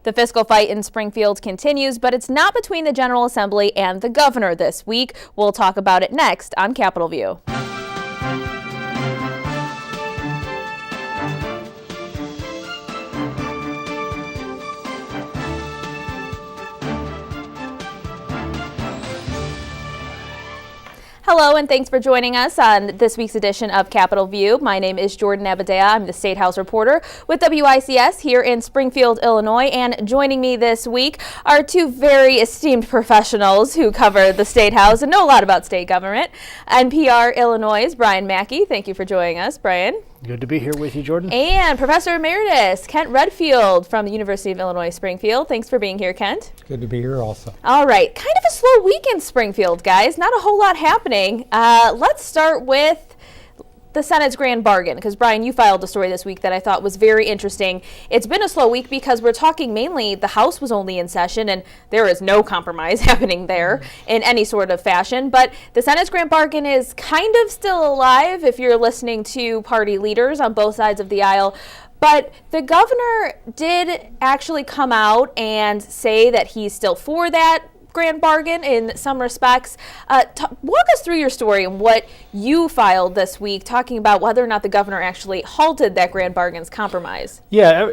The fiscal fight in Springfield continues, but it's not between the General Assembly and the governor this week. We'll talk about it next on Capitol View. Hello, and thanks for joining us on this week's edition of Capitol View. My name is Jordan Abudayyeh. I'm the State House reporter with WICS here in Springfield, Illinois. And joining me this week are two very esteemed professionals who cover the State House and know a lot about state government. NPR Illinois' Brian Mackey. Thank you for joining us, Brian. Good to be here with you, Jordan. And Professor Emeritus Kent Redfield from the University of Illinois, Springfield. Thanks for being here, Kent. Good to be here also. All right, kind of a slow week in Springfield, guys. Not a whole lot happening. Let's start with the Senate's grand bargain, because Brian, you filed a story this week that I thought was very interesting. It's been a slow week because we're talking mainly the House was only in session and there is no compromise happening there in any sort of fashion. But the Senate's grand bargain is kind of still alive if you're listening to party leaders on both sides of the aisle. But the governor did actually come out and say that he's still for that grand bargain in some respects. Walk us through your story and what you filed this week, talking about whether or not the governor actually halted that grand bargain's compromise. Yeah,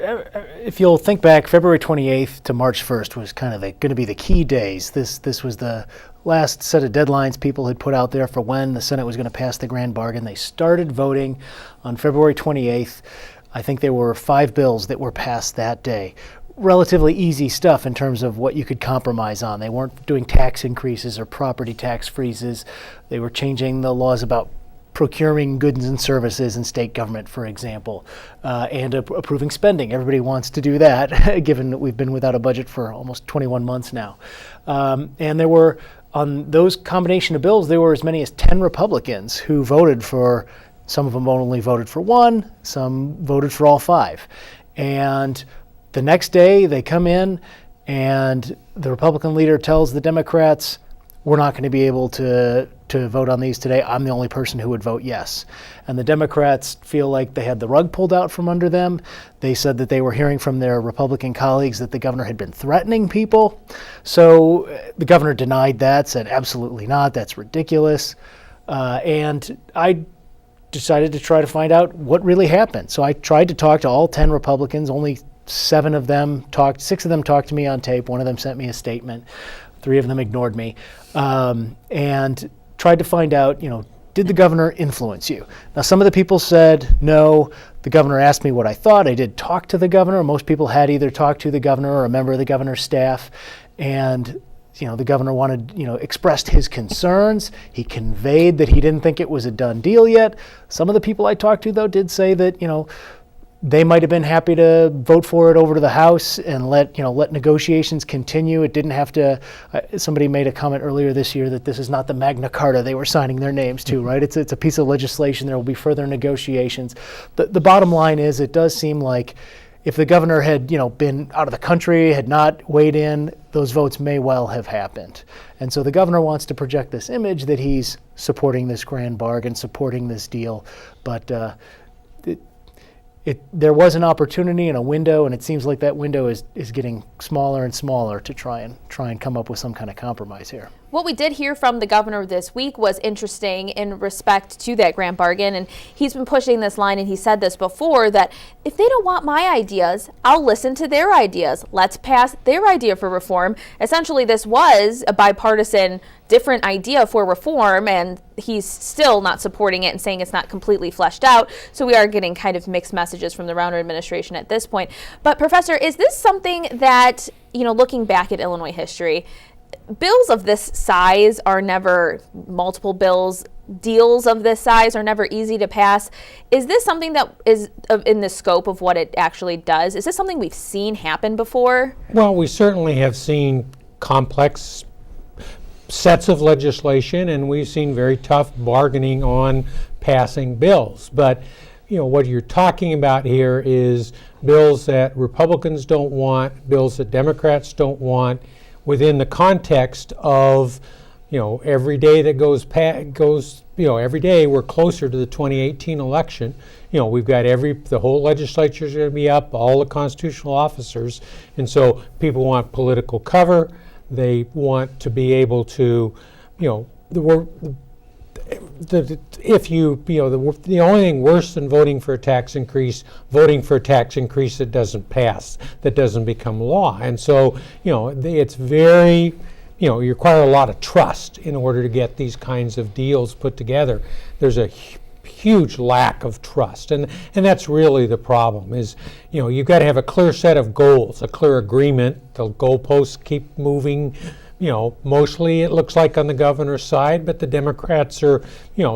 if you'll think back, February 28th to March 1st was kind of going to be the key days. This was the last set of deadlines people had put out there for when the Senate was going to pass the grand bargain. They started voting on February 28th. I think there were 5 bills that were passed that day. Relatively easy stuff in terms of what you could compromise on. They weren't doing tax increases or property tax freezes. They were changing the laws about procuring goods and services in state government, for example, and approving spending. Everybody wants to do that, given that we've been without a budget for almost 21 months now. And there were, on those combination of bills, there were as many as 10 Republicans who voted for, some of them only voted for one, some voted for all 5. And the next day, they come in, and the Republican leader tells the Democrats, we're not going to be able to vote on these today. I'm the only person who would vote yes. And the Democrats feel like they had the rug pulled out from under them. They said that they were hearing from their Republican colleagues that the governor had been threatening people. So the governor denied that, said absolutely not, that's ridiculous. And I decided to try to find out what really happened. So I tried to talk to all 10 Republicans. Only 6 of them talked to me on tape. 1 of them sent me a statement. 3 of them ignored me, and tried to find out, did the governor influence you? Now, some of the people said no. The governor asked me what I thought. I did talk to the governor. Most people had either talked to the governor or a member of the governor's staff, and the governor expressed his concerns. He conveyed that he didn't think it was a done deal yet. Some of the people I talked to, though, did say that, they might have been happy to vote for it over to the House and let negotiations continue. It didn't have to. Somebody made a comment earlier this year that this is not the Magna Carta they were signing their names to, right? It's a piece of legislation. There will be further negotiations. The bottom line is, it does seem like if the governor had been out of the country, had not weighed in, those votes may well have happened. And so the governor wants to project this image that he's supporting this grand bargain, supporting this deal, but there was an opportunity and a window, and it seems like that window is getting smaller and smaller to try and come up with some kind of compromise here. What we did hear from the governor this week was interesting in respect to that grand bargain, and he's been pushing this line, and he said this before, that if they don't want my ideas, I'll listen to their ideas. Let's pass their idea for reform. Essentially, this was a bipartisan different idea for reform, and he's still not supporting it and saying it's not completely fleshed out. So we are getting kind of mixed messages from the Rauner administration at this point. But Professor, is this something that, looking back at Illinois history, bills of this size are never, multiple bills, deals of this size are never easy to pass. Is this something that is in the scope of what it actually does? Is this something we've seen happen before? Well, we certainly have seen complex sets of legislation, and we've seen very tough bargaining on passing bills. But what you're talking about here is bills that Republicans don't want, bills that Democrats don't want, within the context of every day that goes every day we're closer to the 2018 election. We've got the whole legislature's going to be up, all the constitutional officers, and so people want political cover. They want to be able to, the only thing worse than voting for a tax increase that doesn't pass, that doesn't become law. And so, it's very, you require a lot of trust in order to get these kinds of deals put together. There's a huge lack of trust, and that's really the problem. Is you've got to have a clear set of goals, a clear agreement. The goalposts keep moving. Mostly it looks like on the governor's side, but the Democrats are,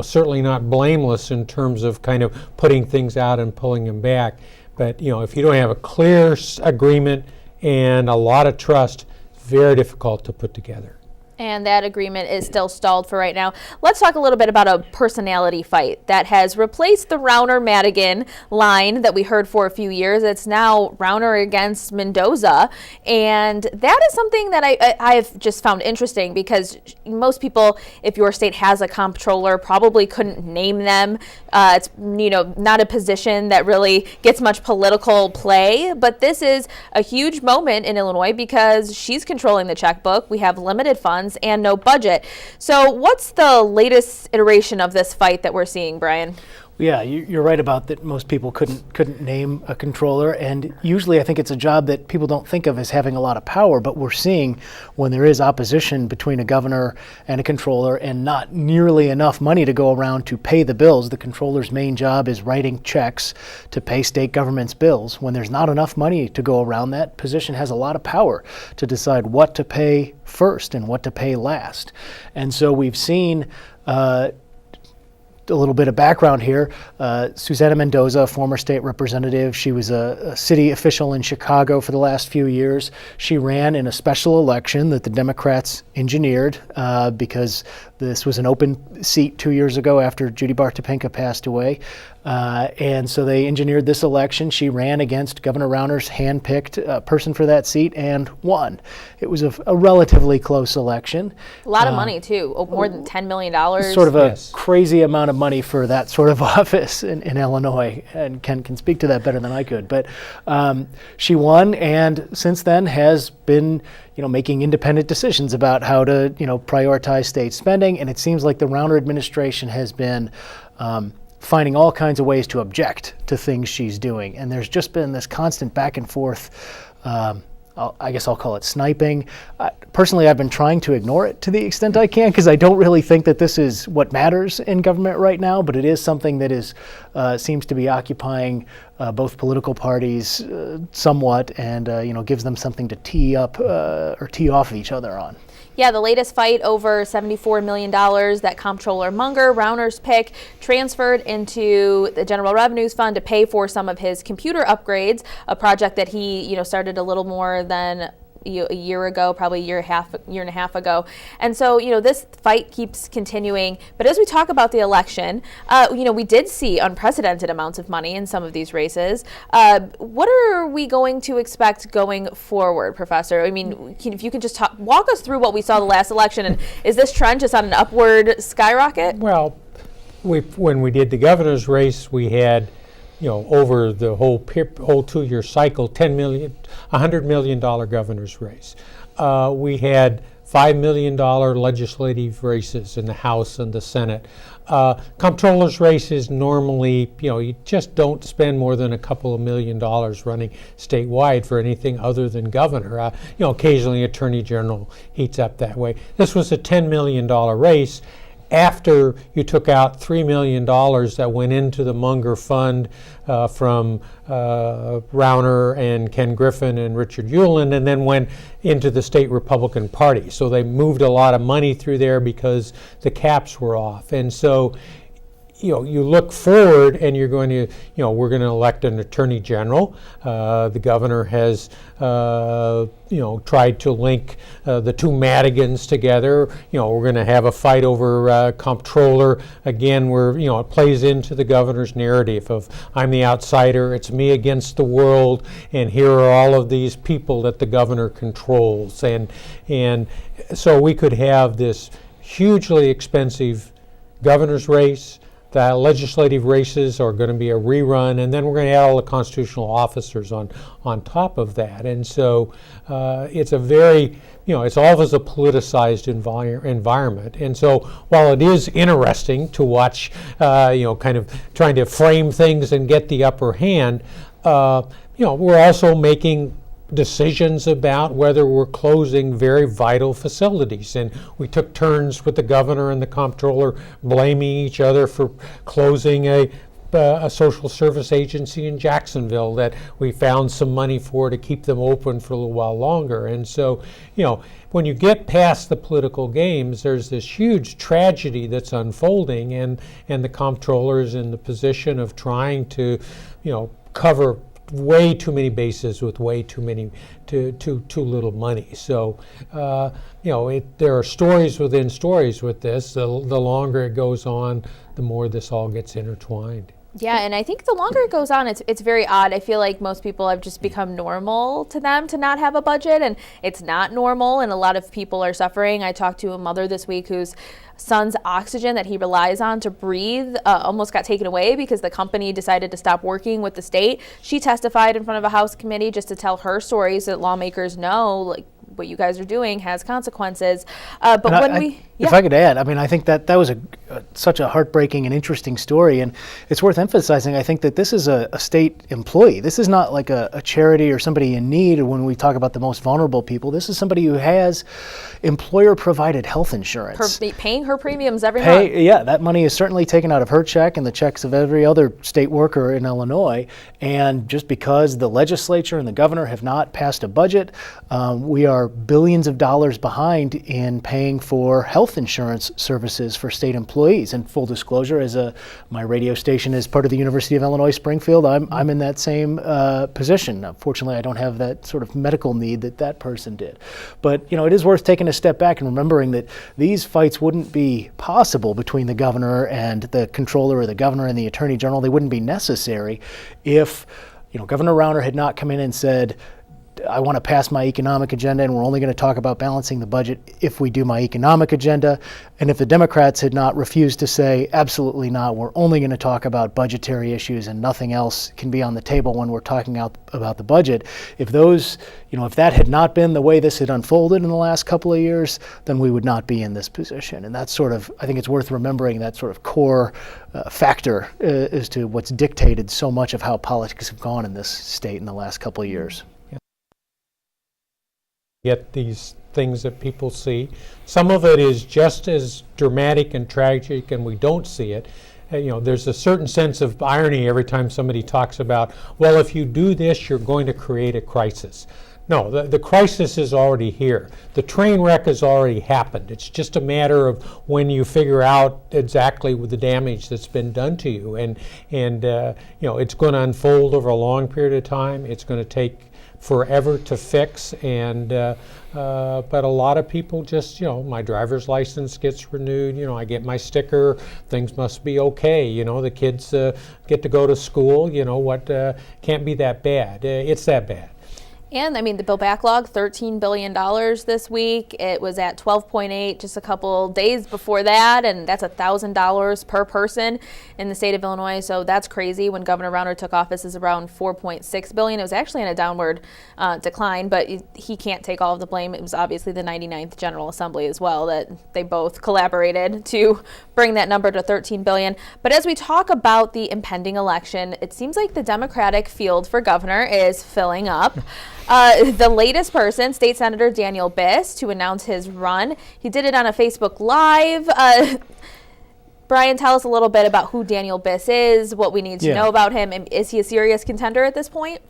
certainly not blameless in terms of kind of putting things out and pulling them back. But, if you don't have a clear agreement and a lot of trust, it's very difficult to put together. And that agreement is still stalled for right now. Let's talk a little bit about a personality fight that has replaced the Rauner-Madigan line that we heard for a few years. It's now Rauner against Mendoza. And that is something that I have just found interesting, because most people, if your state has a comptroller, probably couldn't name them. It's not a position that really gets much political play. But this is a huge moment in Illinois because she's controlling the checkbook. We have limited funds and no budget. So what's the latest iteration of this fight that we're seeing, Brian? Yeah, you're right about that. Most people couldn't name a controller, and usually I think it's a job that people don't think of as having a lot of power, but we're seeing when there is opposition between a governor and a controller and not nearly enough money to go around to pay the bills. The controller's main job is writing checks to pay state government's bills. When there's not enough money to go around, that position has a lot of power to decide what to pay first and what to pay last. And so we've seen a little bit of background here. Susana Mendoza, former state representative. She was a city official in Chicago for the last few years. She ran in a special election that the Democrats engineered because this was an open seat 2 years ago after Judy Bartopinka passed away. And so they engineered this election. She ran against Governor Rauner's hand-picked person for that seat and won. It was a relatively close election. A lot of money, too. More than $10 million. Sort of a crazy amount of money for that sort of office in Illinois. And Ken can speak to that better than I could. But she won, and since then has been making independent decisions about how to prioritize state spending. And it seems like the Rauner administration has been finding all kinds of ways to object to things she's doing. And there's just been this constant back and forth, I guess I'll call it sniping. Personally, I've been trying to ignore it to the extent I can, because I don't really think that this is what matters in government right now, but it is something that seems to be occupying both political parties somewhat, and gives them something to tee up or tee off each other on. Yeah, the latest fight over $74 million that Comptroller Munger, Rauner's pick, transferred into the General Revenues Fund to pay for some of his computer upgrades, a project that he started a little more than a year ago, probably a year and a half ago. And so, this fight keeps continuing. But as we talk about the election, we did see unprecedented amounts of money in some of these races. What are we going to expect going forward, Professor? I mean, if you could just walk us through what we saw the last election, and is this trend just on an upward skyrocket? Well, when we did the governor's race, we had over the whole 2-year cycle, $100 million governor's race. We had $5 million legislative races in the House and the Senate. Comptroller's races normally, you just don't spend more than a couple of $1 million running statewide for anything other than governor. Occasionally Attorney General heats up that way. This was a $10 million race. After you took out $3 million that went into the Munger Fund from Rauner and Ken Griffin and Richard Ueland, and then went into the state Republican Party. So they moved a lot of money through there because the caps were off. And so you look forward, and you're going to, we're going to elect an attorney general. The governor has, tried to link the two Madigans together. We're going to have a fight over comptroller. Again, it plays into the governor's narrative of I'm the outsider, it's me against the world, and here are all of these people that the governor controls. And so we could have this hugely expensive governor's race. The legislative races are going to be a rerun, and then we're going to add all the constitutional officers on top of that. And so it's a very, it's always a politicized environment. And so while it is interesting to watch, kind of trying to frame things and get the upper hand, we're also making decisions about whether we're closing very vital facilities. And we took turns with the governor and the comptroller blaming each other for closing a social service agency in Jacksonville that we found some money for to keep them open for a little while longer. And so, when you get past the political games, there's this huge tragedy that's unfolding, and the comptroller is in the position of trying to, cover way too many bases with way too little money. So there are stories within stories with this. The longer it goes on, the more this all gets intertwined. Yeah, and I think the longer it goes on, it's very odd. I feel like most people have just become normal to them to not have a budget, and it's not normal, and a lot of people are suffering. I talked to a mother this week whose son's oxygen that he relies on to breathe almost got taken away because the company decided to stop working with the state. She testified in front of a House committee just to tell her story so that lawmakers know, like, what you guys are doing has consequences. But if I could add, I think that was such a heartbreaking and interesting story, and it's worth emphasizing. I think that this is a state employee. This is not like a charity or somebody in need. When we talk about the most vulnerable people, this is somebody who has employer-provided health insurance, paying her premiums every month. Yeah, that money is certainly taken out of her check and the checks of every other state worker in Illinois. And just because the legislature and the governor have not passed a budget, we are billions of dollars behind in paying for health insurance services for state employees. And full disclosure, as my radio station is part of the University of Illinois Springfield, I'm in that same position. Fortunately, I don't have that sort of medical need that person did. But it is worth taking a step back and remembering that these fights wouldn't be possible between the governor and the comptroller, or the governor and the attorney general. They wouldn't be necessary if Governor Rauner had not come in and said, I want to pass my economic agenda, and we're only going to talk about balancing the budget if we do my economic agenda. And if the Democrats had not refused to say, absolutely not, we're only going to talk about budgetary issues and nothing else can be on the table when we're talking about the budget, if that had not been the way this had unfolded in the last couple of years, then we would not be in this position. And that's I think it's worth remembering that sort of core factor as to what's dictated so much of how politics have gone in this state in the last couple of years. Get these things that people see. Some of it is just as dramatic and tragic, and we don't see it. There's a certain sense of irony every time somebody talks about, well, if you do this, you're going to create a crisis. No, the crisis is already here. The train wreck has already happened. It's just a matter of when you figure out exactly the damage that's been done to you. And it's going to unfold over a long period of time. It's going to take forever to fix, but a lot of people just, my driver's license gets renewed, I get my sticker, things must be okay, the kids get to go to school, can't be that bad. It's that bad. And the bill backlog, $13 billion this week. It was at 12.8 just a couple days before that, and that's $1,000 per person in the state of Illinois. So that's crazy. When Governor Rauner took office, is around $4.6 billion. It was actually in a downward decline, but he can't take all of the blame. It was obviously the 99th General Assembly as well that they both collaborated to bring that number to $13 billion. But as we talk about the impending election, it seems like the Democratic field for governor is filling up. The latest person, State Senator Daniel Biss, to announce his run. He did it on a Facebook Live. Brian, tell us a little bit about who Daniel Biss is, what we need to know about him, and is he a serious contender at this point?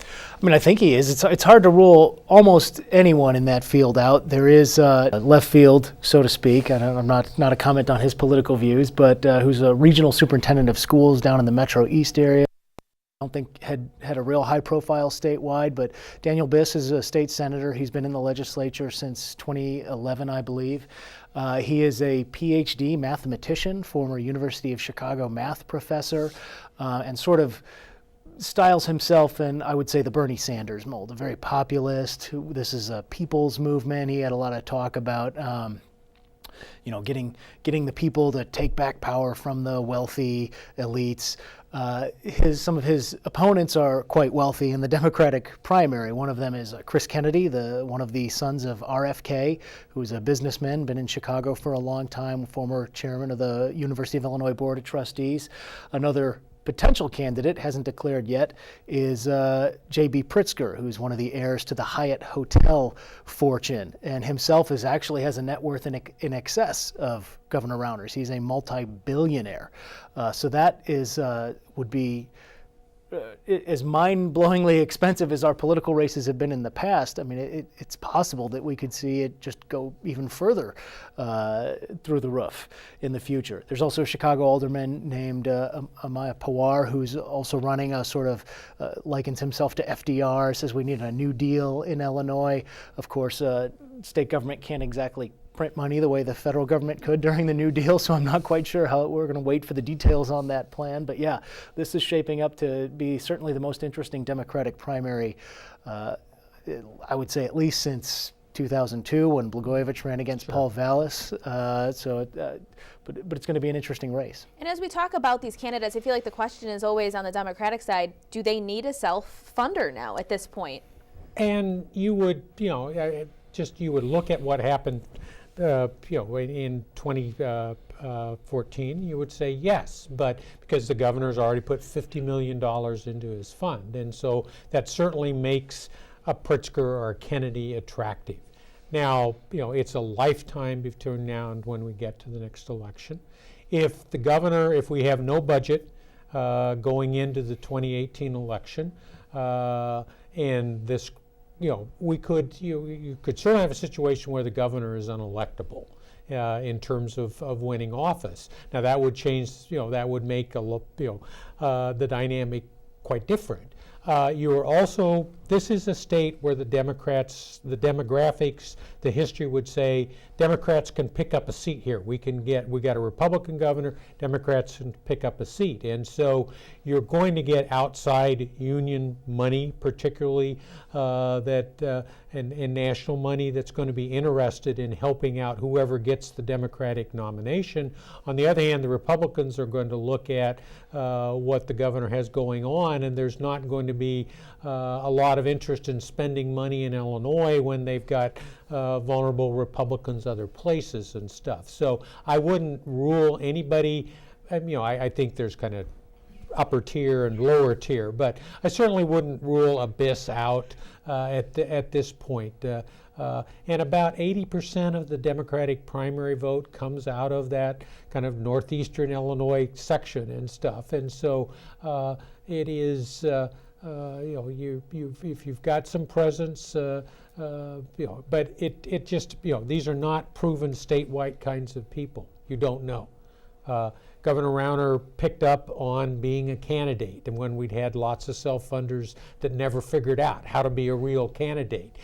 I think he is. It's hard to rule almost anyone in that field out. There is left field, so to speak, and I'm not a comment on his political views, but who's a regional superintendent of schools down in the Metro East area. I don't think had a real high profile statewide, but Daniel Biss is a state senator. He's been in the legislature since 2011, I believe. He is a PhD mathematician, former University of Chicago math professor, and sort of styles himself in, I would say, the Bernie Sanders mold, a very populist. This is a people's movement. He had a lot of talk about getting the people to take back power from the wealthy elites. Some of his opponents are quite wealthy in the Democratic primary. One of them is Chris Kennedy, one of the sons of RFK, who's a businessman, been in Chicago for a long time, former chairman of the University of Illinois Board of Trustees. Another potential candidate, hasn't declared yet, is J.B. Pritzker, who's one of the heirs to the Hyatt Hotel fortune, and himself actually has a net worth in excess of Governor Rauner's. He's a multi-billionaire. So that would be as mind-blowingly expensive as our political races have been in the past. I mean, it's possible that we could see it just go even further through the roof in the future. There's also a Chicago alderman named Amaya Pawar, who's also running a sort of likens himself to FDR, says we need a New Deal in Illinois. Of course, state government can't exactly print money the way the federal government could during the New Deal, so I'm not quite sure how we're going to wait for the details on that plan. But yeah, this is shaping up to be certainly the most interesting Democratic primary, I would say at least since 2002 when Blagojevich ran against Paul Vallis. But it's going to be an interesting race. And as we talk about these candidates, I feel like the question is always on the Democratic side, do they need a self-funder now at this point? And you would, you would look at what happened in 2014, you would say yes, but because the governor's already put $50 million into his fund, and so that certainly makes a Pritzker or a Kennedy attractive. Now, it's a lifetime between now and when we get to the next election. If we have no budget going into the 2018 election, and this you could certainly have a situation where the governor is unelectable in terms of winning office. Now that would change, that would make the dynamic quite different. This is a state where the Democrats, the demographics, the history would say Democrats can pick up a seat here. We got a Republican governor, Democrats can pick up a seat. And so you're going to get outside union money, particularly and national money that's going to be interested in helping out whoever gets the Democratic nomination. On the other hand, the Republicans are going to look at what the governor has going on, and there's not going to be a lot of interest in spending money in Illinois when they've got vulnerable Republicans other places and stuff. So I wouldn't rule anybody. I think there's kind of upper tier and lower tier, but I certainly wouldn't rule Abyss out at this point. And about 80% of the Democratic primary vote comes out of that kind of northeastern Illinois section and stuff. And so it is, if you've got some presence, but it just, these are not proven statewide kinds of people. You don't know. Governor Rauner picked up on being a candidate, and when we'd had lots of self-funders that never figured out how to be a real candidate.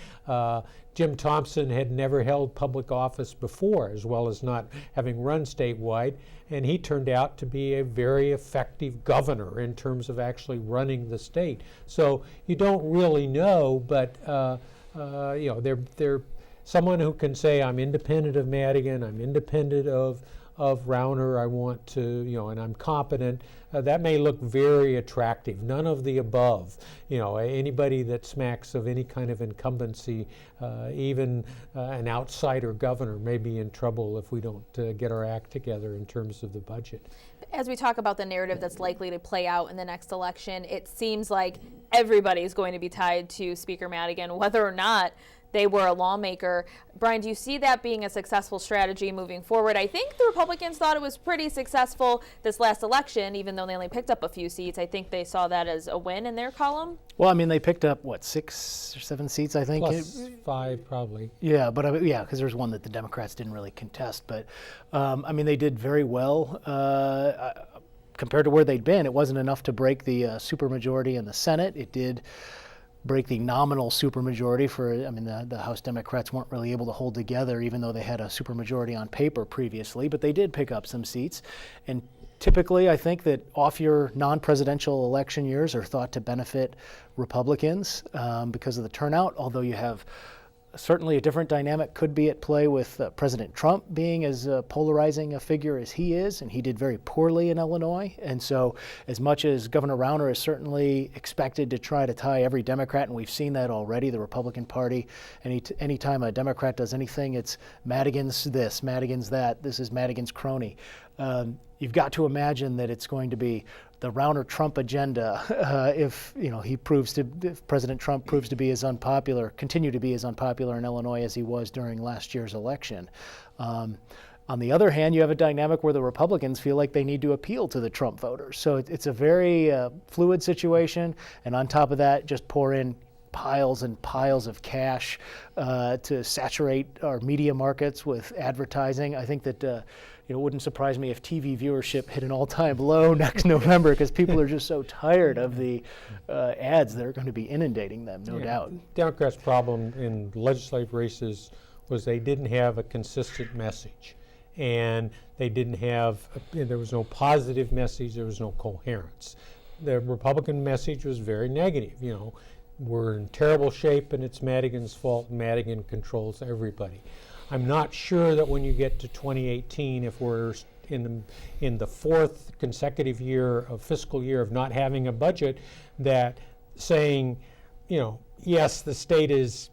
Jim Thompson had never held public office before, as well as not having run statewide, and he turned out to be a very effective governor in terms of actually running the state. So you don't really know, but they're someone who can say, I'm independent of Madigan, I'm independent of Rauner, I want to, and I'm competent. That may look very attractive. None of the above. Anybody that smacks of any kind of incumbency, even an outsider governor may be in trouble if we don't get our act together in terms of the budget. As we talk about the narrative that's likely to play out in the next election, it seems like everybody's going to be tied to Speaker Madigan, whether or not they were a lawmaker. Brian, do you see that being a successful strategy moving forward? I think the Republicans thought it was pretty successful this last election, even though they only picked up a few seats. I think they saw that as a win in their column. Well, they picked up, 6 or 7 seats, I think? Plus 5, probably. Yeah, but because there's one that the Democrats didn't really contest. But, they did very well. Compared to where they'd been, it wasn't enough to break the supermajority in the Senate. It did break the nominal supermajority for, the House Democrats weren't really able to hold together, even though they had a supermajority on paper previously, but they did pick up some seats. And typically, I think that off-year non-presidential election years are thought to benefit Republicans because of the turnout, although you have Certainly a different dynamic could be at play with President Trump being as polarizing a figure as he is, and he did very poorly in Illinois. And so as much as Governor Rauner is certainly expected to try to tie every Democrat, and we've seen that already, the Republican Party, anytime a Democrat does anything, it's Madigan's this, Madigan's that, this is Madigan's crony. You've got to imagine that it's going to be the Rauner-Trump agenda if President Trump proves to be as unpopular, continue to be as unpopular in Illinois as he was during last year's election. On the other hand, you have a dynamic where the Republicans feel like they need to appeal to the Trump voters. So it's a very fluid situation, and on top of that, just pour in piles and piles of cash to saturate our media markets with advertising. I think that it wouldn't surprise me if TV viewership hit an all-time low next November because people are just so tired of the ads that are going to be inundating them, no doubt. Democrats' problem in legislative races was they didn't have a consistent message. And they didn't have, there was no positive message, there was no coherence. The Republican message was very negative, we're in terrible shape and it's Madigan's fault. Madigan controls everybody. I'm not sure that when you get to 2018, if we're in the fourth consecutive fiscal year of not having a budget, that saying, yes, the state is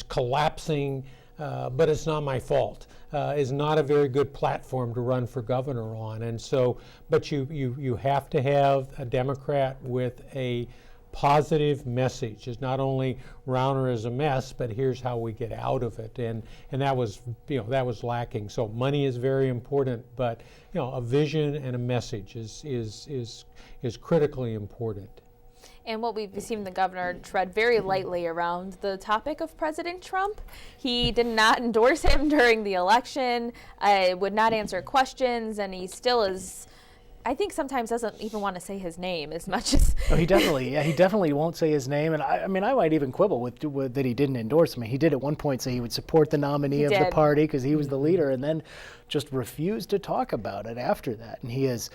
collapsing, but it's not my fault, is not a very good platform to run for governor on. And so, but you have to have a Democrat with a positive message. It's not only Rauner is a mess, but here's how we get out of it, and that was lacking. So money is very important, but a vision and a message is critically important. And what we've seen the governor tread very lightly around the topic of President Trump. He did not endorse him during the election, would not answer questions, and he still is, I think sometimes doesn't even want to say his name as much as. Oh, he definitely won't say his name, and I might even quibble with that he didn't endorse him. He did at one point say he would support the nominee of the party because he was the leader, and then just refused to talk about it after that. And he has,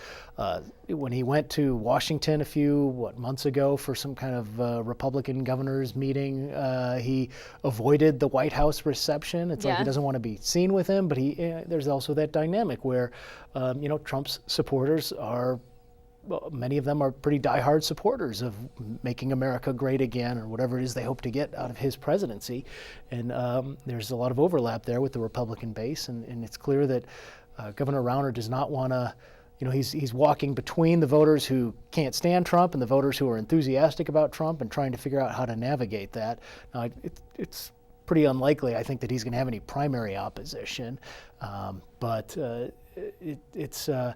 when he went to Washington a few months ago for some kind of Republican governor's meeting, he avoided the White House reception. It's like he doesn't want to be seen with him, but there's also that dynamic where Trump's supporters are. Well, many of them are pretty diehard supporters of making America great again, or whatever it is they hope to get out of his presidency. And there's a lot of overlap there with the Republican base, and it's clear that Governor Rauner does not want to, he's walking between the voters who can't stand Trump and the voters who are enthusiastic about Trump and trying to figure out how to navigate that. Now, it's pretty unlikely, I think, that he's going to have any primary opposition, but it's an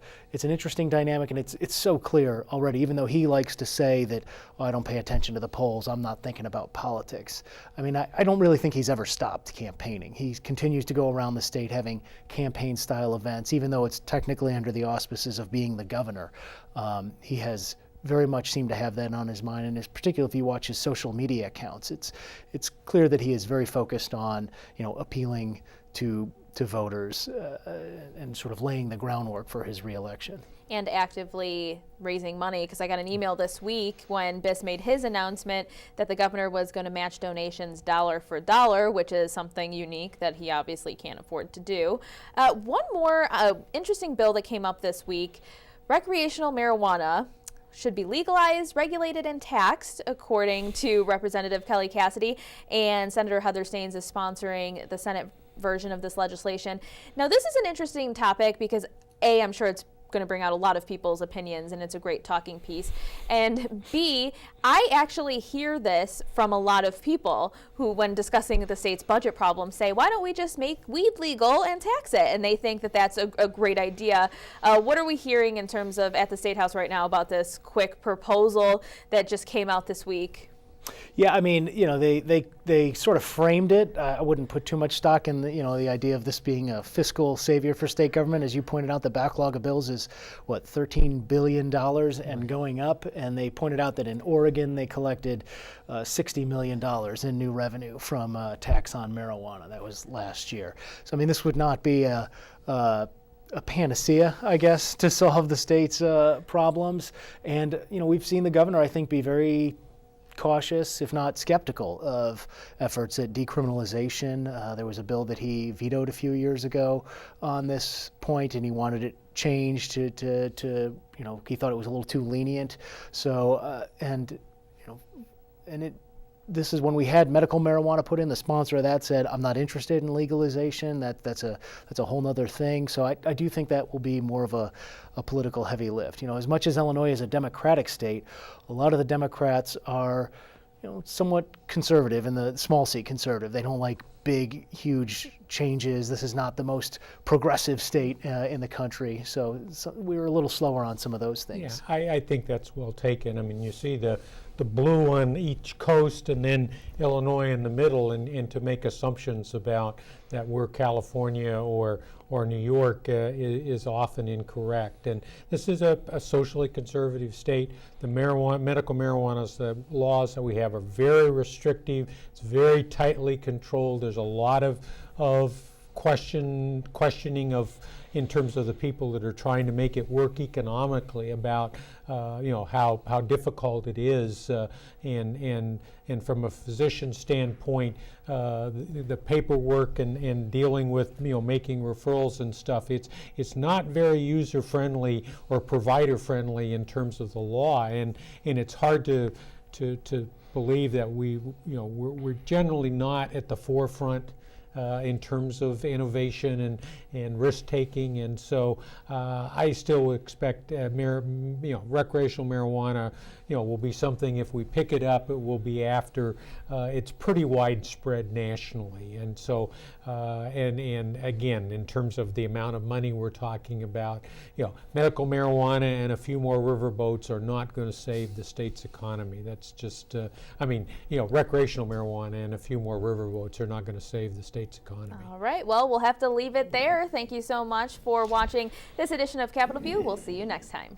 interesting dynamic, and it's so clear already. Even though he likes to say that, I don't pay attention to the polls, I'm not thinking about politics. I mean, I don't really think he's ever stopped campaigning. He continues to go around the state having campaign-style events, even though it's technically under the auspices of being the governor. He has very much seemed to have that on his mind, and in particular if you watch his social media accounts, it's clear that he is very focused on appealing to voters and sort of laying the groundwork for his reelection. And actively raising money, because I got an email this week when Biss made his announcement that the governor was going to match donations dollar for dollar, which is something unique that he obviously can't afford to do. One more interesting bill that came up this week, recreational marijuana should be legalized, regulated, and taxed, according to Representative Kelly Cassidy, and Senator Heather Stearns is sponsoring the Senate version of this legislation. Now, this is an interesting topic because, A, I'm sure it's going to bring out a lot of people's opinions, and it's a great talking piece. And B, I actually hear this from a lot of people who, when discussing the state's budget problems, say, why don't we just make weed legal and tax it? And they think that that's a great idea. What are we hearing in terms of at the State House right now about this quick proposal that just came out this week? Yeah, I mean, they sort of framed it. I wouldn't put too much stock in the idea of this being a fiscal savior for state government. As you pointed out, the backlog of bills is $13 billion and going up. And they pointed out that in Oregon they collected $60 million in new revenue from tax on marijuana. That was last year. So I mean, this would not be a panacea, I guess, to solve the state's problems. And we've seen the governor, I think, be very cautious, if not skeptical, of efforts at decriminalization. There was a bill that he vetoed a few years ago on this point, and he wanted it changed to he thought it was a little too lenient. So this is when we had medical marijuana put in. The sponsor of that said, "I'm not interested in legalization. That's a whole nother thing." So I do think that will be more of a political heavy lift. As much as Illinois is a Democratic state, a lot of the Democrats are somewhat conservative, in the small seat conservative. They don't like big, huge changes. This is not the most progressive state in the country, so we were a little slower on some of those things. Yeah, I think that's well taken. I mean, you see the blue on each coast and then Illinois in the middle, and to make assumptions about that we're California or New York is often incorrect. And this is a socially conservative state. The medical marijuana, the laws that we have are very restrictive. It's very tightly controlled. There's a lot of questioning of, in terms of the people that are trying to make it work economically, about how difficult it is, and from a physician standpoint, the paperwork and dealing with making referrals and stuff. It's not very user friendly or provider friendly in terms of the law, and it's hard to believe that we're generally not at the forefront in terms of innovation and risk taking, and so I still expect recreational marijuana will be something, if we pick it up, it will be after it's pretty widespread nationally, and so and again, in terms of the amount of money we're talking about, medical marijuana and a few more riverboats are not going to save the state's economy. That's just recreational marijuana and a few more riverboats are not going to save the state's economy. All right, well, we'll have to leave it there. Thank you so much for watching this edition of Capitol View. We'll see you next time.